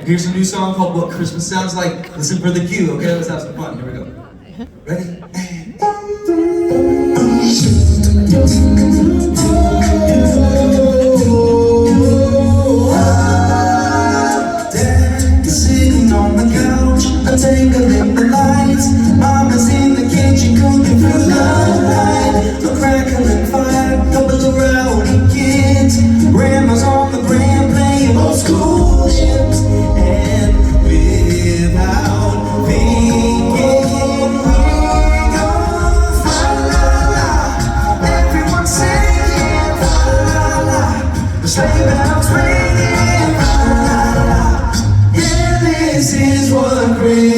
Here's a new song called What Christmas Sounds Like. Listen for the cue, okay? Let's have some fun. Here we go. Ready? Dancing on the couch, a tangling the lights. Mama's in the kitchen cooking for the night. A crackling fire, couple of rowdy kids. Grandma's on the grand playing old school hymns. And without thinking, we go fa la la. Everyone's singing fa la la. The sleigh bells ringing fa la la. Yeah, this is what Christmas